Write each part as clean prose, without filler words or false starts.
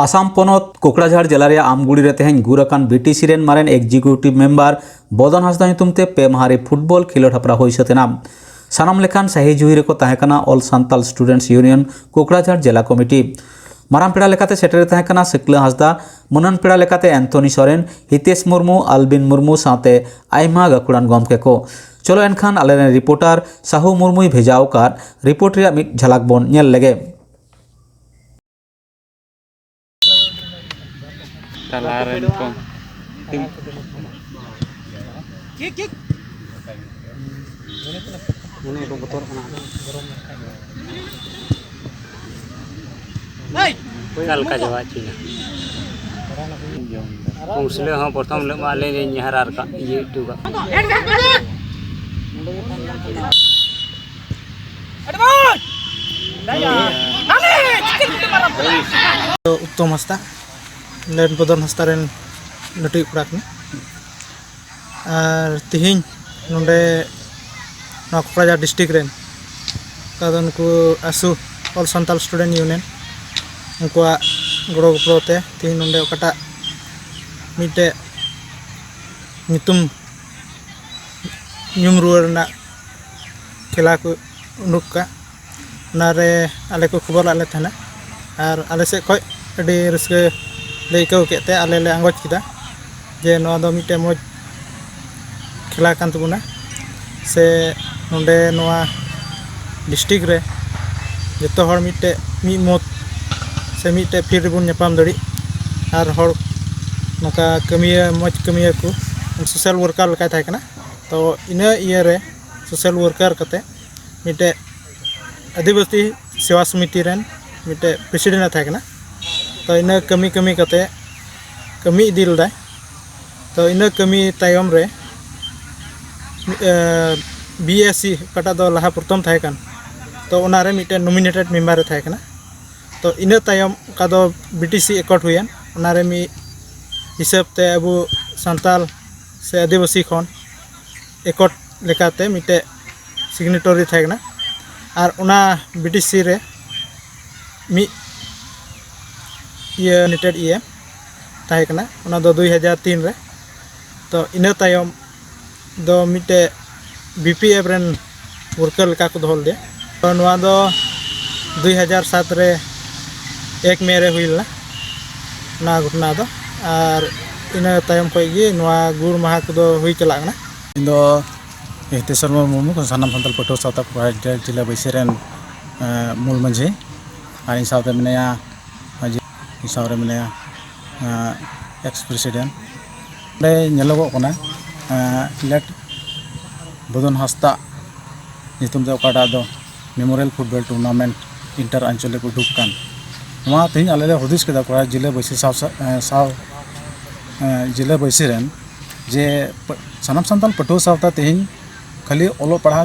आसाम पनत कोकड़ाझाड़ जिला रे आमगुड़ी रे तेहें गुराकान बीटीसी रेन मारेन एग्जीक्यूटिव मेम्बर बदन हांसदा ᱧᱩᱛᱩᱢᱛᱮ पे माहारी फुटबॉल खिलोड हपरा होई सतेना सानाम लेखान सही जुही रेको ताहेकाना ऑल सांताल स्टूडेंट्स यूनियन कोकड़ाझाड़ जिला कमिटी माराम पेड़ा लेकाते सेटेरे ताहेकाना सिकला हांसदा मनन पेड़ा लेकाते एंथोनी सोरेन हितेश मुर्मू आलबिन मुर्मू साथे आयमा गाकुड़ान गमके को चलो एनखान आलेरेन रिपोर्टर साहू मुर्मुई भेजाव कार रिपोर्ट रे मिट झलक बन नेल लेगे Talaran ko. Kik. Ini itu betul kena. Hey. Kal ka jawab Cina. Pusle ha प्रथम ले माले ने nyharar ka ये itu ka. उत्तम हस्ता लेन बदन हस्ता रेन लटुई कड़ा कना और तिहिं नोंडे कोकराझार डिस्ट्रिक्ट रेन कादो उनको आसु ऑल सांताल स्टूडेंट यूनियन उनको गड़ो गपड़ोते तिहिं नोंडे ओकाटा मिटे नितुम ᱧᱩᱢ ᱨᱩᱣᱟᱹᱲ ᱨᱮᱱᱟᱜ खेला को उनुक का नारे आले को खबर आले थाना और आले से खय अडी रस्के लेको केते आले ले आंगोज किदा जे नवा दो मिटे मज खेला कान तबुना से नोंडे नवा डिस्ट्रिक्ट रे जतो हर मिटे मी मत से मिटे फिर बुन नेपाम दड़ी और हर नका कमिया मज कमिया को सोशल वर्कर लका थाय कना तो इन इयर रे सोशल वर्कर कते मिटे आदिवासी सेवा समिति रेन मिटे प्रेसिडेंट थाय कना तो इन कमी कमी कते कमी इदिल दाय तो इन कमी तायम रे बीएससी कटा दो लहा प्रथम थाय कान तो ओनारे मिटे नॉमिनेटेड मेंबर रे थाय कना तो इन तायम का दो बीटीसी एकट हुयन ओनारे मी हिसाब ते अबु सांताल से आदिवासी खन एकट लेकाते मिटे सिग्नेटरी थाय कना और ओना बीटीसी रे मी ये नेटेड ये ताहे कना ओना दो 2003 रे तो इना तायम दो मिटे बीपीएफ रेन वर्कर लेका को दोहल दे तो नवा दो 2007 रे 1 मे रे हुइला ना घटना दो और इना तायम खय गे नवा गुर माहा को दो हुई चला कना इंदो हितेश्वर मुर्मू को सानाम सांताल पटो सावता कोकराझार जिला बैसेरेन मूल मंझी और इन सावते मनेया हिसाब रे एक्स प्रेसिडेंट ले नेलोगो कना लेट बदन हांसदा नितुम दे ओकाटा दो मेमोरियल फुटबॉल टूर्नामेंट इंटर आंचलिक उडुक कान नवा तिन आले हुदिस केदा कोकराझार जिला बैसे साव जिला बैसेरेन जे सानाम सांताल पटो सावता तिन खाली ओलो पढ़ा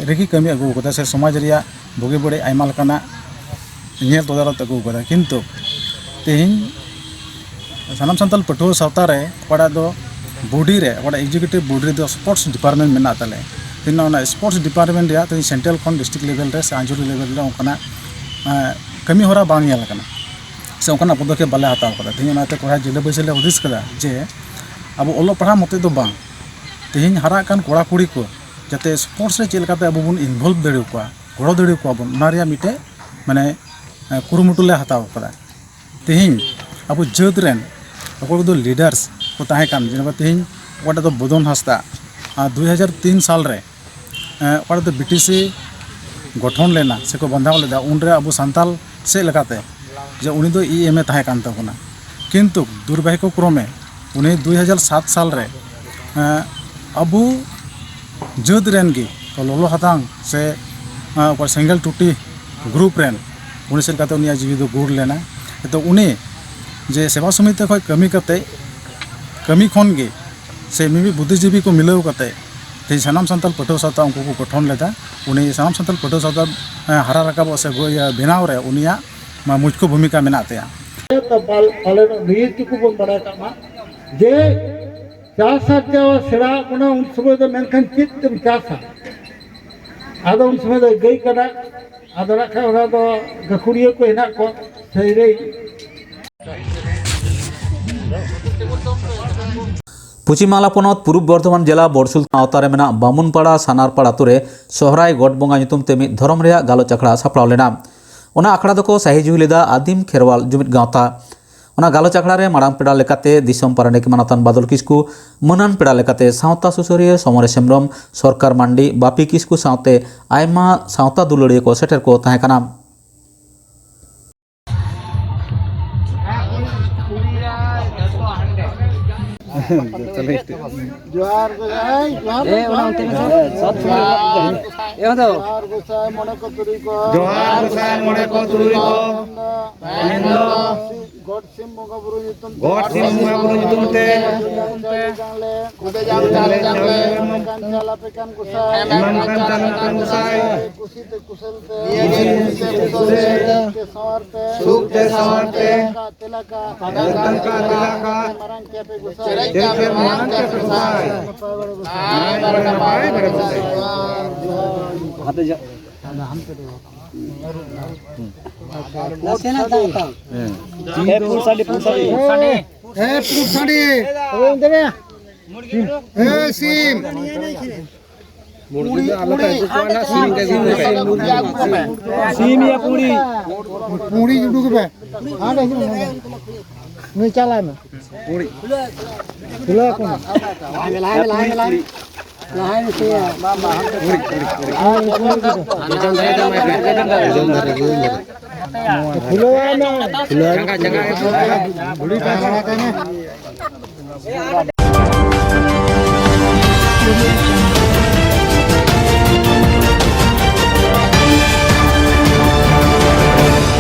रेगी कमी अगु कदा से समाज रिया बुगे बड़े आयमा लकाना नेल तदारत अगु कदा किंतु तेहिं सानाम सांताल पटो सावता रे पड़ा दो बॉडी रे पड़ा एग्जीक्यूटिव बॉडी दो स्पोर्ट्स डिपार्टमेंट मेना तले तिन ओना स्पोर्ट्स डिपार्टमेंट रिया तिन सेंट्रल खन डिस्ट्रिक्ट लेवल रे से आंचलिक लेवल रे ओकना कमी होरा बांग नेल कना से ओकना पदक्षेप बाले हताव कदा तिन ओनाते कोकराझार जिला बैसेले हुदिस कदा जे अब ओलो पढ़ा मते दो बांग तिन हारा कान कोड़ा कुड़ी को जाते स्पोर्ट्स रे चेलकाते अब बुन इनवॉल्व दड़े को गड़ो दड़े को बन ओना रिया मिटे माने कुरुमुटुले हताव कदा तिहिं अब जत रेन अको दो लीडर्स को ताहे कान जेनेबा तिहिं ओटा दो बदन हांसदा 2003 साल रे ओटा दो बीटीसी गठन लेना से को बंधाव लेदा उनरे अब सांताल से लेकाते जे उनी दो ईएमए ताहे कान तबना किंतु दुर्भाग्य क्रमे उनी 2007 साल रे अबु जत रेन गी लोलो हातांग से सेंगल टूटी ग्रुप रेन उनी से लेकाते उनी जीवी दो गुड़ लेना तो उनी जे सेवा समिति खय कमी कते कमी खन गे से मिमी बुद्धिजीवी को मिलाव कते ते सानाम सांताल पटो सावता उनको को गठन लेदा उनी सानाम सांताल पटो सावता हारा राकाब से बेनाव रे उनिया मुख्य भूमिका मेना तया जे चासा सेड़ा उन समय मेनखान चित चासा आदो उन समय गई कड़ा ᱟᱫᱚ ᱱᱟᱜ ᱠᱷᱟᱱ ᱚᱱᱟ ᱫᱚ ᱜᱟᱹᱠᱷᱩᱲᱤᱭᱟᱹ ᱠᱚ ᱦᱮᱱᱟᱜ ᱠᱚᱣᱟ ᱥᱟᱹᱨᱟᱹᱭ पश्चिम बांगला पनत पूर्व बर्धमान जिला बड़सुल आवतारे मेना बामुनपाड़ा सानारपाड़ा आतुरे सोहराय गड बंगा ᱧᱩᱛᱩᱢ ᱛᱮ ᱢᱤᱫ ᱫᱷᱚᱨᱚᱢ ᱨᱮᱭᱟᱜ ᱜᱟᱞᱚᱪ ᱟᱠᱷᱲᱟ ᱥᱟᱯᱲᱟᱣ ᱞᱮᱱᱟ। ᱚᱱᱟ ᱟᱠᱷᱲᱟ ᱫᱚᱠᱚ ᱥᱟᱹᱦᱤ ᱡᱩᱦᱤ ᱞᱮᱫᱟ ᱟᱹᱫᱤᱢ ᱠᱷᱮᱨᱣᱟᱞ ᱡᱩᱢᱤᱫ ᱜᱟᱶᱛᱟ। ᱚᱱᱟ ᱜᱟᱞᱚᱪ ᱟᱠᱷᱲᱟ ᱨᱮ ᱢᱟᱲᱟᱝ ᱯᱮᱲᱟ ᱞᱮᱠᱟᱛᱮ ᱫᱤᱥᱚᱢ ᱯᱟᱨᱟᱱᱤᱠ ᱢᱟᱱᱚᱛᱟᱱ ᱵᱟᱫᱚᱞ ᱠᱤᱥᱠᱩ, ᱢᱟᱹᱱᱟᱱ ᱯᱮᱲᱟ ᱞᱮᱠᱟᱛᱮ ᱥᱟᱶᱛᱟ ᱥᱩᱥᱟᱹᱨᱤᱭᱟᱹ ᱥᱚᱢᱚᱨᱮᱥ ᱦᱮᱢᱵᱨᱚᱢ, ᱥᱚᱨᱠᱟᱨ ᱢᱟᱱᱰᱤ, ᱵᱟᱯᱤ ᱠᱤᱥᱠᱩ ᱥᱟᱶᱛᱮ ᱟᱭᱢᱟ ᱥᱟᱶᱛᱟ ᱫᱩᱞᱟᱹᱲᱤᱭᱟᱹ ᱠᱚ ᱥᱮᱴᱮर ᱠᱚ ᱛᱟᱦᱮᱸ ᱠᱟᱱᱟ। जोहार गोसाई जोहार गोसाई मोने को तुरी को जोहार गोसाई मोने को तुरी को गॉड सिम बोगा बुरु ᱧᱩᱛᱩᱢ তে कुदे जांगले कान चाला पे कान गोसाई कुसी ते कुशलते के सवारते सुखते सवारते तिलका मरन के पे गोसाई पूरी जुड़ू के हाँ नहीं चला में पूरी खुला कौन लाइन से खुला ना खुला जगह पूरी का बड़ा